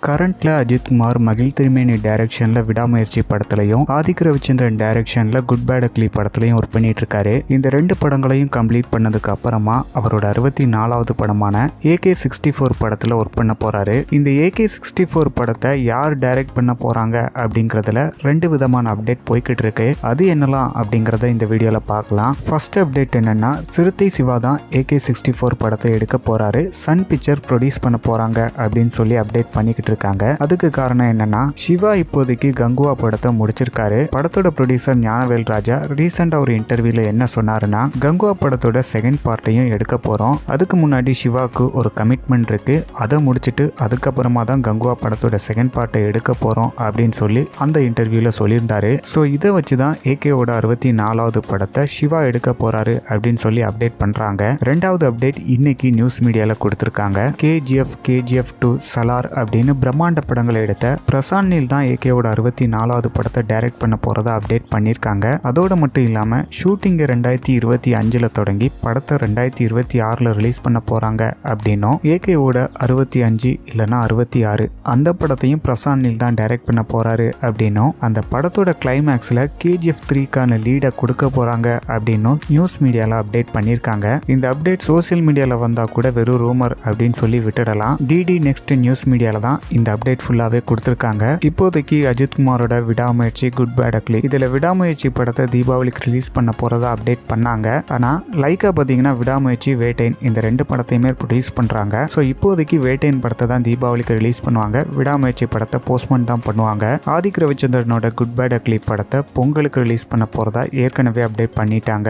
கரண்ட்ல அஜித் குமார் மகிழ் திருமேனி டைரக்ஷன்ல விடாமுயற்சி படத்திலையும் ஆதிக் ரவிச்சந்திரன் டைரக்ஷன்ல குட் பேட் அக்லி படத்திலையும் ஒர்க் பண்ணிட்டு இருக்காரு. இந்த ரெண்டு படங்களையும் கம்ப்ளீட் பண்ணதுக்கு அப்புறமா அவரோட 64வது படமான AK64 படத்துல ஒர்க் பண்ண போறாரு. இந்த AK64 படத்தை யார் டைரக்ட் பண்ண போறாங்க அப்படிங்கறதுல ரெண்டு விதமான அப்டேட் போய்கிட்டு இருக்கு. அது என்னலாம் அப்படிங்கறத இந்த வீடியோல பார்க்கலாம். ஃபர்ஸ்ட் அப்டேட் என்னன்னா, சிறுத்தை சிவா தான் AK64 படத்தை எடுக்க போறாரு. சன் பிக்சர் ப்ரொடியூஸ் பண்ண போறாங்க அப்படின்னு சொல்லி அப்டேட் பண்ணிக்கிட்டு இருக்காங்க. அதுக்கு காரணம் என்னன்னா, சிவா இப்போதைக்கு கங்குவா படத்தை முடிச்சிருக்காரு. படத்தோட ப்ரொடியூசர் ஞானவேல் ராஜா ரீசெண்டா ஒரு இன்டர்வியூல என்ன சொன்னாருன்னா, கங்குவா படத்தோட செகண்ட் பார்ட்டையும் எடுக்க போறோம். அதுக்கு முன்னாடி சிவாக்கு ஒரு கமிட்மெண்ட் இருக்கு. அதை முடிச்சிட்டு அதுக்கப்புறமா தான் கங்குவா படத்தோட செகண்ட் பார்ட்டை எடுக்க போறோம் அப்படின்னு சொல்லி அந்த இன்டர்வியூல சொல்லியிருந்தாரு. ஸோ இதை வச்சுதான் ஏகேவோட 64வது படத்தை சிவா எடுக்க போறாரு அப்படின்னு சொல்லி அப்டேட் பண்றாங்க. ரெண்டாவது அப்டேட் இன்னைக்கு நியூஸ் மீடியால கொடுத்திருக்காங்க. KGF 2 சலார் அப்படின்னு பிரம்மாண்ட படங்களை எடுத்த பிரசாந்த் நீல் தான் ஏகேவோட 64வது படத்தை டைரக்ட் பண்ண போறதா அப்டேட் பண்ணிருக்காங்க. அதோட மட்டும் இல்லாம ஷூட்டிங் 2025ல தொடங்கி படத்தை 2026ல ரிலீஸ் பண்ண போறாங்க அப்படின்னும், ஏகேவோட 65 இல்லைன்னா 66 அந்த படத்தையும் பிரசாந்த் நீல் தான் டைரக்ட் பண்ண போறாரு அப்படின்னும், அந்த படத்தோட கிளைமேக்ஸ்ல KGF 3க்கான லீடை கொடுக்க போறாங்க அப்படின்னும் நியூஸ் மீடியால அப்டேட் பண்ணிருக்காங்க. இந்த அப்டேட் சோசியல் மீடியால வந்தா கூட வெறும் ரூமர் அப்படின்னு சொல்லி விட்டுடலாம். டிடி நெக்ஸ்ட் நியூஸ் மீடியால தான் இந்த அப்டேட் ஃபுல்லாவே கொடுத்திருக்காங்க. இப்போதைக்கு அஜித் குமாரோட விடாமுயற்சி குட் பேட் அக்லி இதுல விடாமுயற்சி படத்தை தீபாவளிக்கு ரிலீஸ் பண்ண போறதா அப்டேட் பண்ணாங்க. ஆனா லைக்கா பாத்தீங்கன்னா விடாமுயற்சி வேட்டைன் இந்த ரெண்டு படத்தையுமே ப்ரொடியூஸ் பண்றாங்க. ஸோ இப்போதைக்கு வேட்டைன் படத்தை தான் தீபாவளிக்கு ரிலீஸ் பண்ணுவாங்க. விடாமுயற்சி படத்தை போஸ்ட்மேன் தான் பண்ணுவாங்க. ஆதிக் ரவிச்சந்திரனோட குட் பேட் அக்லி படத்தை பொங்கலுக்கு ரிலீஸ் பண்ண போறதா ஏற்கனவே அப்டேட் பண்ணிட்டாங்க.